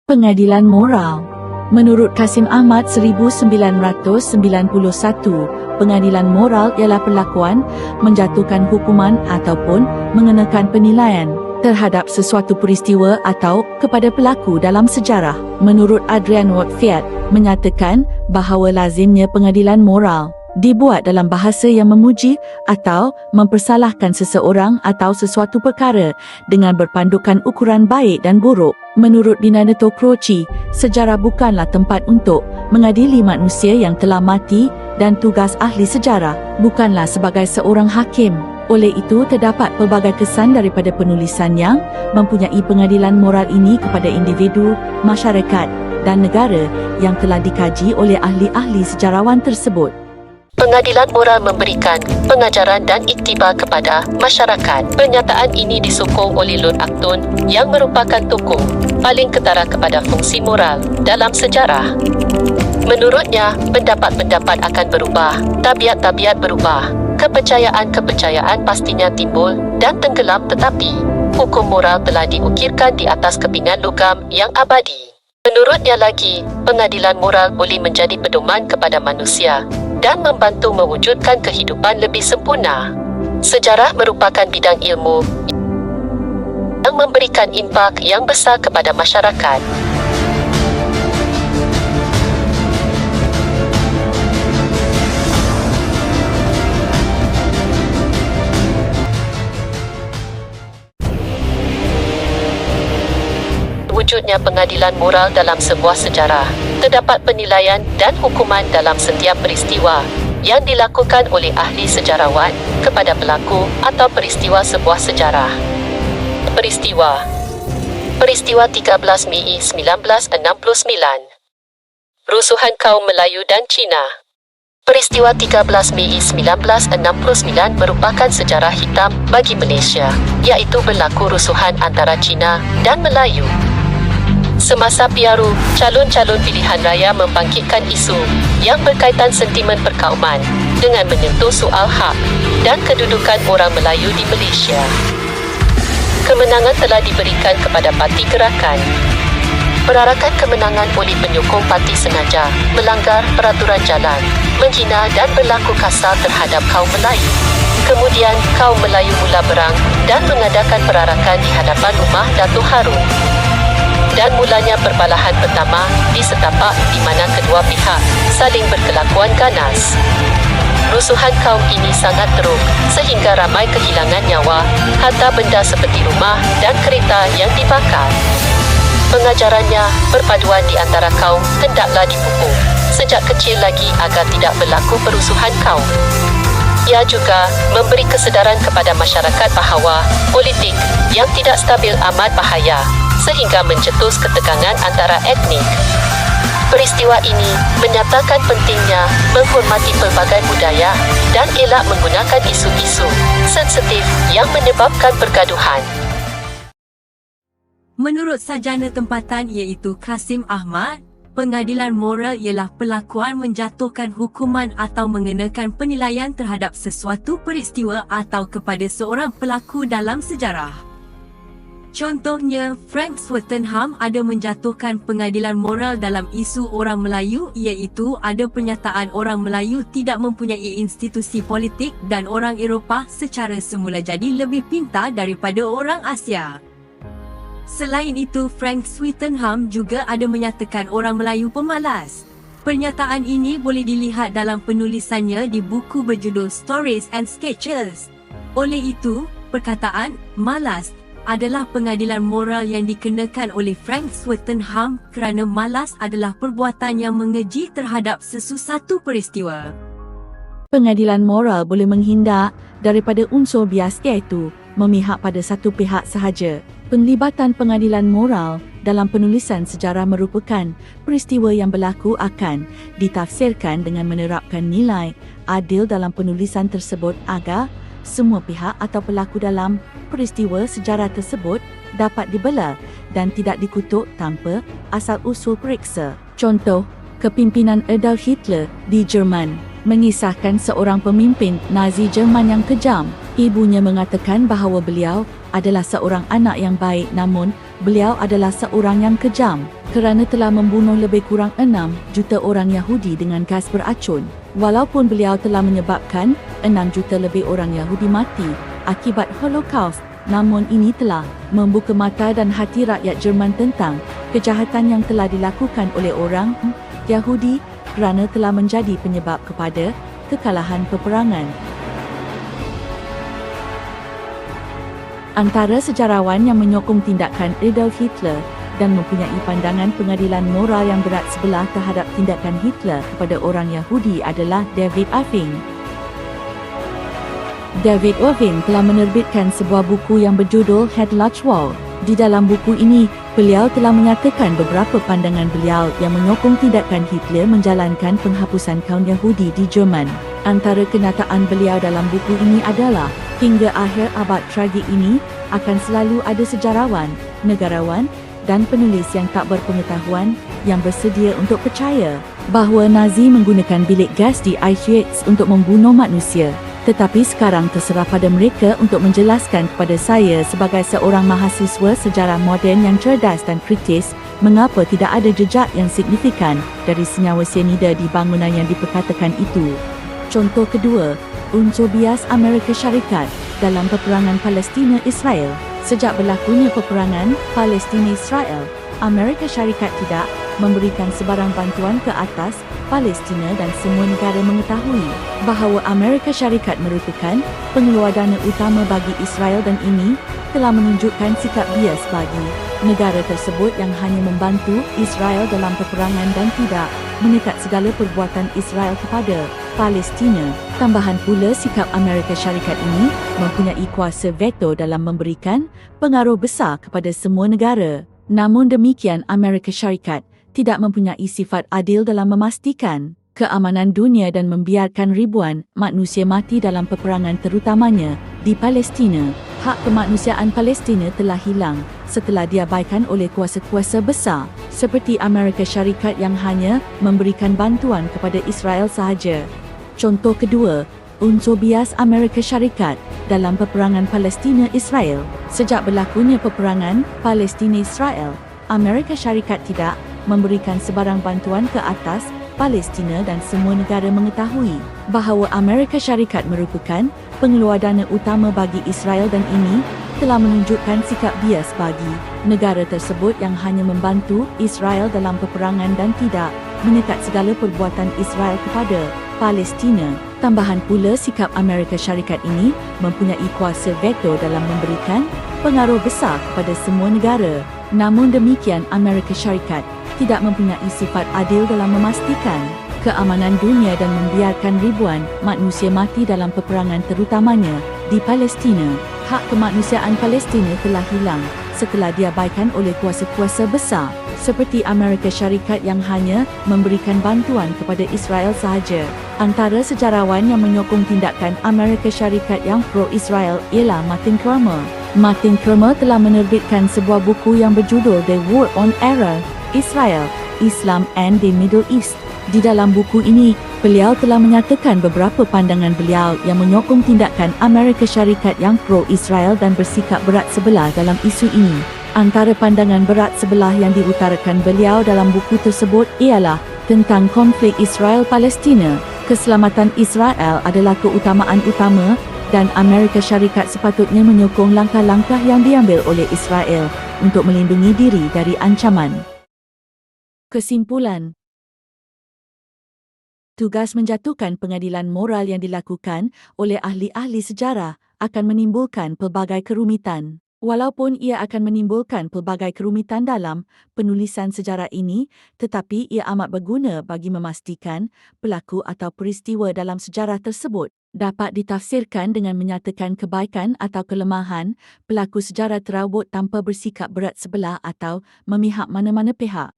Pengadilan moral. Menurut Kasim Ahmad 1991, pengadilan moral ialah perlakuan, menjatuhkan hukuman ataupun mengenakan penilaian terhadap sesuatu peristiwa atau kepada pelaku dalam sejarah. Menurut Adrian Whitfield, menyatakan bahawa lazimnya pengadilan moral dibuat dalam bahasa yang memuji atau mempersalahkan seseorang atau sesuatu perkara dengan berpandukan ukuran baik dan buruk. Menurut Binato Croce, sejarah bukanlah tempat untuk mengadili manusia yang telah mati dan tugas ahli sejarah bukanlah sebagai seorang hakim. Oleh itu, terdapat pelbagai kesan daripada penulisan yang mempunyai pengadilan moral ini kepada individu, masyarakat dan negara yang telah dikaji oleh ahli-ahli sejarawan tersebut. Pengadilan moral memberikan pengajaran dan iktibar kepada masyarakat. Pernyataan ini disokong oleh Lord Acton yang merupakan tokoh paling ketara kepada fungsi moral dalam sejarah. Menurutnya, pendapat-pendapat akan berubah, tabiat-tabiat berubah, kepercayaan-kepercayaan pastinya timbul dan tenggelam, tetapi hukum moral telah diukirkan di atas kepingan logam yang abadi. Menurutnya lagi, pengadilan moral boleh menjadi pedoman kepada manusia dan membantu mewujudkan kehidupan lebih sempurna. Sejarah merupakan bidang ilmu yang memberikan impak yang besar kepada masyarakat. Wujudnya pengadilan moral dalam sebuah sejarah. Terdapat penilaian dan hukuman dalam setiap peristiwa yang dilakukan oleh ahli sejarawan kepada pelaku atau peristiwa sebuah sejarah. Peristiwa 13 Mei 1969. Rusuhan kaum Melayu dan Cina. Peristiwa 13 Mei 1969 merupakan sejarah hitam bagi Malaysia, iaitu berlaku rusuhan antara Cina dan Melayu. Semasa PRU, calon-calon pilihan raya membangkitkan isu yang berkaitan sentimen perkauman dengan menyentuh soal hak dan kedudukan orang Melayu di Malaysia. Kemenangan telah diberikan kepada Parti Gerakan. Perarakan kemenangan oleh penyokong parti sengaja melanggar peraturan jalan, menghina dan berlaku kasar terhadap kaum Melayu. Kemudian, kaum Melayu mula berang dan mengadakan perarakan di hadapan rumah Dato' Harun. Dan mulanya perbalahan pertama di setapak di mana kedua pihak saling berkelakuan ganas. Rusuhan kaum ini sangat teruk sehingga ramai kehilangan nyawa, harta benda seperti rumah dan kereta yang dibakar. Pengajarannya, perpaduan di antara kaum hendaklah dipupuk sejak kecil lagi agar tidak berlaku perusuhan kaum. Ia juga memberi kesedaran kepada masyarakat bahawa politik yang tidak stabil amat bahaya sehingga mencetus ketegangan antara etnik. Peristiwa ini menyatakan pentingnya menghormati pelbagai budaya dan elak menggunakan isu-isu sensitif yang menyebabkan pergaduhan. Menurut sarjana tempatan iaitu Kasim Ahmad, pengadilan moral ialah perlakuan menjatuhkan hukuman atau mengenakan penilaian terhadap sesuatu peristiwa atau kepada seorang pelaku dalam sejarah. Contohnya, Frank Swettenham ada menjatuhkan pengadilan moral dalam isu orang Melayu iaitu ada pernyataan orang Melayu tidak mempunyai institusi politik dan orang Eropah secara semula jadi lebih pintar daripada orang Asia. Selain itu, Frank Swettenham juga ada menyatakan orang Melayu pemalas. Pernyataan ini boleh dilihat dalam penulisannya di buku berjudul Stories and Sketches. Oleh itu, perkataan malas adalah pengadilan moral yang dikenakan oleh Frank Swettenham kerana malas adalah perbuatan yang mengeji terhadap sesuatu peristiwa. Pengadilan moral boleh menghindar daripada unsur bias iaitu memihak pada satu pihak sahaja. Penglibatan pengadilan moral dalam penulisan sejarah merupakan peristiwa yang berlaku akan ditafsirkan dengan menerapkan nilai adil dalam penulisan tersebut agar semua pihak atau pelaku dalam peristiwa sejarah tersebut dapat dibela dan tidak dikutuk tanpa asal-usul periksa. Contoh, kepimpinan Adolf Hitler di Jerman mengisahkan seorang pemimpin Nazi Jerman yang kejam Ibunya mengatakan bahawa beliau adalah seorang anak yang baik, namun beliau adalah seorang yang kejam kerana telah membunuh lebih kurang 6 juta orang Yahudi dengan gas beracun. Walaupun beliau telah menyebabkan 6 juta lebih orang Yahudi mati akibat Holocaust, namun ini telah membuka mata dan hati rakyat Jerman tentang kejahatan yang telah dilakukan oleh orang Yahudi kerana telah menjadi penyebab kepada kekalahan peperangan. Antara sejarawan yang menyokong tindakan Adolf Hitler dan mempunyai pandangan pengadilan moral yang berat sebelah terhadap tindakan Hitler kepada orang Yahudi adalah David Irving. David Irving telah menerbitkan sebuah buku yang berjudul Hitler's Wall. Di dalam buku ini, beliau telah menyatakan beberapa pandangan beliau yang menyokong tindakan Hitler menjalankan penghapusan kaum Yahudi di Jerman. Antara kenyataan beliau dalam buku ini adalah, hingga akhir abad tragik ini, akan selalu ada sejarawan, negarawan dan penulis yang tak berpengetahuan yang bersedia untuk percaya bahawa Nazi menggunakan bilik gas di Auschwitz untuk membunuh manusia. Tetapi sekarang terserah pada mereka untuk menjelaskan kepada saya sebagai seorang mahasiswa sejarah moden yang cerdas dan kritis, mengapa tidak ada jejak yang signifikan dari senyawa sianida di bangunan yang diperkatakan itu. Contoh kedua, unsur bias Amerika Syarikat dalam peperangan Palestina-Israel. Sejak berlakunya peperangan Palestina-Israel, Amerika Syarikat tidak memberikan sebarang bantuan ke atas Palestina dan semua negara mengetahui bahawa Amerika Syarikat merupakan pengeluar dana utama bagi Israel dan ini telah menunjukkan sikap bias bagi negara tersebut yang hanya membantu Israel dalam peperangan dan tidak menekat segala perbuatan Israel kepada Palestina. Tambahan pula, sikap Amerika Syarikat ini mempunyai kuasa veto dalam memberikan pengaruh besar kepada semua negara. Namun demikian, Amerika Syarikat tidak mempunyai sifat adil dalam memastikan keamanan dunia dan membiarkan ribuan manusia mati dalam peperangan terutamanya di Palestina. Hak kemanusiaan Palestina telah hilang setelah diabaikan oleh kuasa-kuasa besar seperti Amerika Syarikat yang hanya memberikan bantuan kepada Israel sahaja. Contoh kedua, unsur bias Amerika Syarikat dalam peperangan Palestina-Israel. Sejak berlakunya peperangan Palestina-Israel, Amerika Syarikat tidak memberikan sebarang bantuan ke atas Palestina dan semua negara mengetahui bahawa Amerika Syarikat merupakan pengeluar dana utama bagi Israel dan ini telah menunjukkan sikap bias bagi negara tersebut yang hanya membantu Israel dalam peperangan dan tidak menekat segala perbuatan Israel kepada Palestina. Tambahan pula, sikap Amerika Syarikat ini mempunyai kuasa veto dalam memberikan pengaruh besar kepada semua negara. Namun demikian, Amerika Syarikat tidak mempunyai sifat adil dalam memastikan keamanan dunia dan membiarkan ribuan manusia mati dalam peperangan terutamanya di Palestina. Hak kemanusiaan Palestina telah hilang setelah diabaikan oleh kuasa-kuasa besar seperti Amerika Syarikat yang hanya memberikan bantuan kepada Israel sahaja. Antara sejarawan yang menyokong tindakan Amerika Syarikat yang pro-Israel ialah Martin Kramer. Martin Kramer telah menerbitkan sebuah buku yang berjudul The War on Error, Israel, Islam and the Middle East. Di dalam buku ini, beliau telah menyatakan beberapa pandangan beliau yang menyokong tindakan Amerika Syarikat yang pro-Israel dan bersikap berat sebelah dalam isu ini. Antara pandangan berat sebelah yang diutarakan beliau dalam buku tersebut ialah tentang konflik Israel-Palestina. Keselamatan Israel adalah keutamaan utama dan Amerika Syarikat sepatutnya menyokong langkah-langkah yang diambil oleh Israel untuk melindungi diri dari ancaman. Kesimpulan, tugas menjatuhkan pengadilan moral yang dilakukan oleh ahli-ahli sejarah akan menimbulkan pelbagai kerumitan. Walaupun ia akan menimbulkan pelbagai kerumitan dalam penulisan sejarah ini, tetapi ia amat berguna bagi memastikan pelaku atau peristiwa dalam sejarah tersebut dapat ditafsirkan dengan menyatakan kebaikan atau kelemahan pelaku sejarah terabut tanpa bersikap berat sebelah atau memihak mana-mana pihak.